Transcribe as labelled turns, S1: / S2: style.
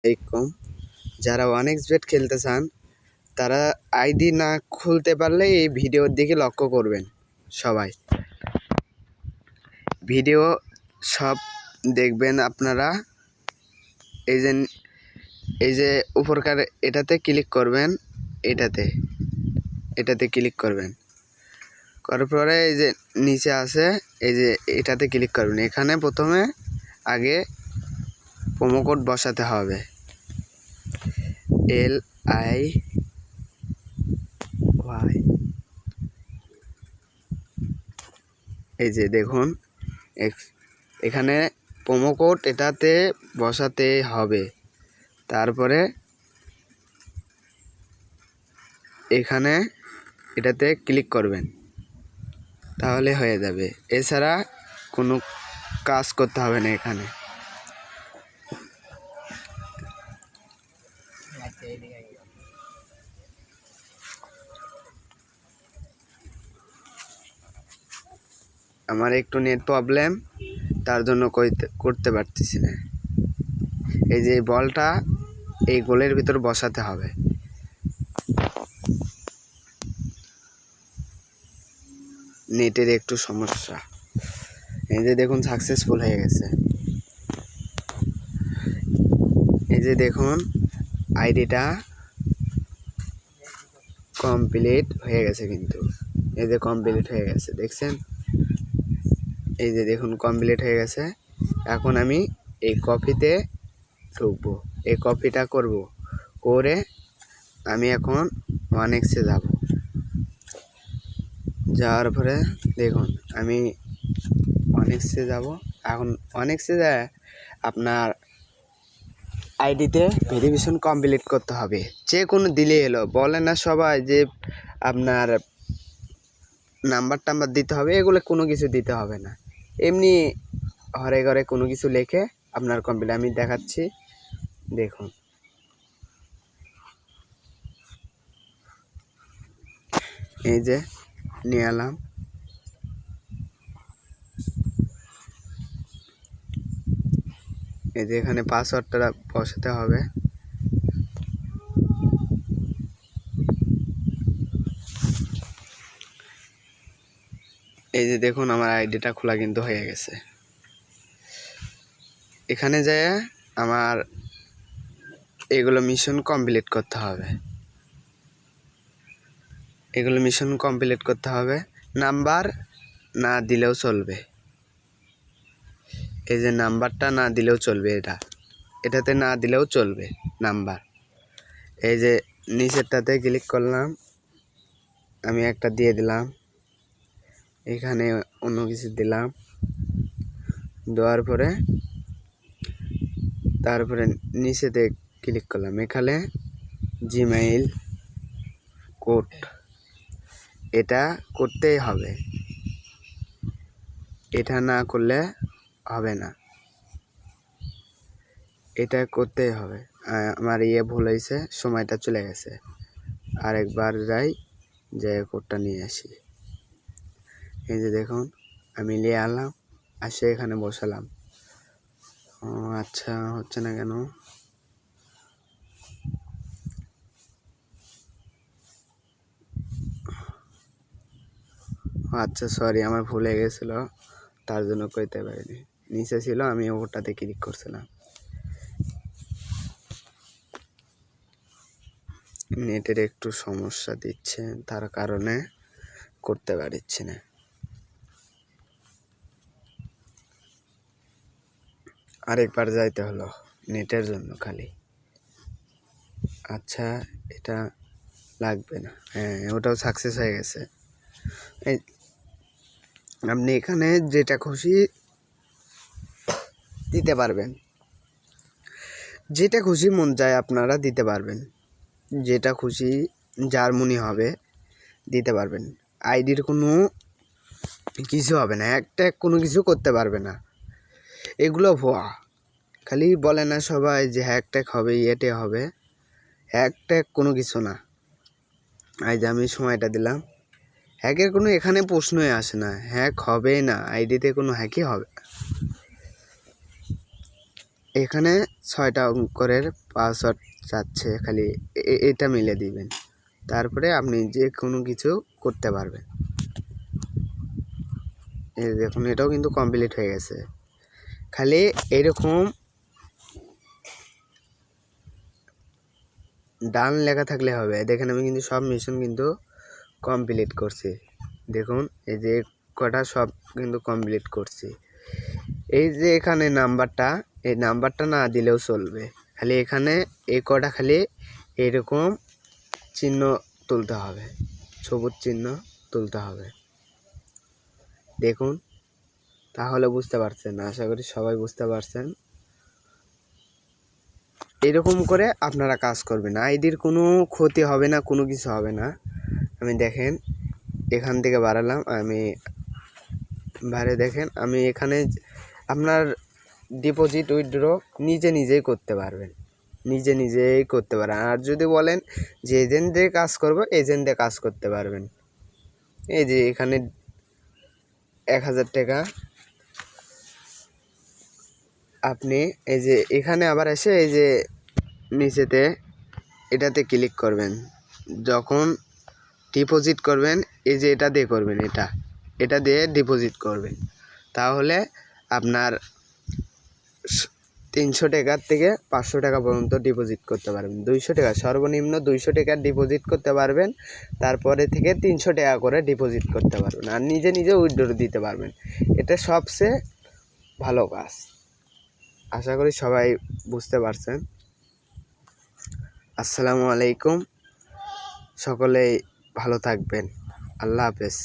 S1: আলাইকুম। যারা 1xBet খেলতে চান তারা আইডি না খুলতে পারলে এই ভিডিওর দিকে লক্ষ্য করবেন। সবাই ভিডিও সব দেখবেন আপনারা। এই যে উপরকার এটাতে ক্লিক করবেন, এটাতে ক্লিক করবেন, করার পরে এই যে নিচে আছে এই যে এটাতে ক্লিক করবেন। এখানে প্রথমে আগে প্রোমো কোড বসাতে হবে, LIY। এই যে দেখুন এখানে প্রোমো কোড এটাতে বসাতে হবে। তারপরে এখানে এটাতে ক্লিক করবেন, তাহলে হয়ে যাবে। এছাড়া কোনো কাজ করতে হবে না। এখানে আমার একটু নেট প্রবলেম, তার জন্য করতে পারতেছি না। এই যে বলটা এই গোলের ভিতর বসাতে হবে। নেটের একটু সমস্যা। এই যে দেখুন সাকসেসফুল হয়ে গেছে। এই যে দেখুন আইডিটা কমপ্লিট হয়ে গেছে, কিন্তু এই যে কমপ্লিট হয়ে গেছে, দেখছেন? এই যে দেখুন কমপ্লিট হয়ে গেছে। এখন আমি এই কপিতে ঢুকবো, এই কপিটা করে আমি এখন 1xে যাব। যাওয়ার পরে দেখুন আমি 1xে যাব। এখন 1xে যায় আপনার আইডিতে ভেরিফিকেশন কমপ্লিট করতে হবে। যে কোনো দিলেই এলো, বলে না সবাই যে আপনার নাম্বার দিতে হবে, এগুলো কোনো কিছু দিতে হবে না। এমনি ঘরে ঘরে কোনো কিছু লিখে আপনার কমপ্লিট। আমি দেখাচ্ছি, দেখুন। এই যে নিয়ে এলাম। এই যে এখানে পাসওয়ার্ডটা বসাতে হবে। এই যে দেখুন আমার আইডিটা খোলা কিন্তু হয়ে গেছে। এখানে যেয়ে আমার এগুলো মিশন কমপ্লিট করতে হবে। নাম্বার না দিলেও চলবে। এই যে নাম্বারটা না দিলেও চলবে, এটাতে না দিলেও চলবে নাম্বার। এই যে নিচেরটাতে ক্লিক করলাম, আমি একটা দিয়ে দিলাম। এখানে অন্য কিছু দিলাম, দেওয়ার পরে তারপরে নিচেতে ক্লিক করলাম। এখানে জিমেইল কোড এটা করতেই হবে, এটা না করলে হবে না, এটা করতেই হবে। আমার ভুল হয়েছে, সময়টা চলে গেছে। আরেকবার যাই, যে কোডটা নিয়ে আসি। এই যে দেখুন আমি নিয়ে আনলাম, আসে এখানে বসালাম। ও আচ্ছা, হচ্ছে না কেন? আচ্ছা সরি, আমার ভুল হয়ে গেছিল, তার জন্য কইতে পারিনি। নিচে ছিল, আমি ওটাতে ক্লিক করছিলাম। নেটের একটু সমস্যা দিচ্ছে, তার কারণে করতে পারছি না। আরেকবার যাইতে হলো নেটের জন্য খালি। আচ্ছা এটা লাগবে না, হ্যাঁ ওটাও সাকসেস হয়ে গেছে। এই আপনি এখানে যেটা খুশি দিতে পারবেন, যেটা খুশি মন চায় আপনারা দিতে পারবেন, যেটা খুশি যার মনে হবে দিতে পারবেন। আইডির কোনো কিছু হবে না, একটা কোনো কিছু করতে পারবে না। এগুলো ভুয়া, খালি বলে না সবাই যে হ্যাক হবে, ইয়েটে হবে। হ্যাক কোনো কিছু না। এই যে আমি সময়টা দিলাম, হ্যাকের কোনো এখানে প্রশ্নই আসে না, হ্যাক হবে না, আইডিতে কোনো হ্যাকই হবে। এখানে 6টা অঙ্কের পাসওয়ার্ড চাচ্ছে, খালি এটা মিলে দিবেন, তারপরে আপনি যে কোনো কিছু করতে পারবেন। এই দেখুন এটাও কিন্তু কমপ্লিট হয়ে গেছে। খালি এরকম ডান লেখা থাকলে হবে। দেখেন আমি কিন্তু সব মিশন কিন্তু কমপ্লিট করছি। দেখুন এই যে কটা সব কিন্তু কমপ্লিট করছি। এই যে এখানে নাম্বারটা, এই নাম্বারটা না দিলেও চলবে, খালি এখানে এই কটা খালি এরকম চিহ্ন তুলতে হবে, সবুজ চিহ্ন তুলতে হবে। দেখুন তাহলে বুঝতে পারছেন, আশা করি সবাই বুঝতে পারছেন। এরকম করে আপনারা কাজ করবেন, আইডির কোনো ক্ষতি হবে না, কোনো কিছু হবে না। আমি দেখেন এখান থেকে বাড়ালাম, আমি বাইরে দেখেন আমি এখানে আপনার ডিপোজিট উইথড্র নিজেই করতে পারবেন, নিজেই করতে পারেন। আর যদি বলেন যে এজেন্ট দিয়ে কাজ করবো, এজেন্ট দিয়ে কাজ করতে পারবেন। এই যে এখানে 1000 টাকা আপনি এই যে এখানে আবার এসে এই যে নিচেতে এটাতে ক্লিক করবেন। যখন ডিপোজিট করবেন এই যে এটা দিয়ে করবেন, এটা দিয়ে ডিপোজিট করবেন, তাহলে আপনার 300 টাকার থেকে 500 টাকা পর্যন্ত ডিপোজিট করতে পারবেন। 200 টাকা সর্বনিম্ন 200 টাকা ডিপোজিট করতে পারবেন, তারপরে থেকে 300 টাকা করে ডিপোজিট করতে পারবেন, আর নিজে উইথড্র দিতে পারবেন। এটা সবচেয়ে ভালো কাজ। আশা করি সবাই বুঝতে পারছেন। আসসালামু আলাইকুম, সকলেই ভালো থাকবেন। আল্লাহ হাফেজ।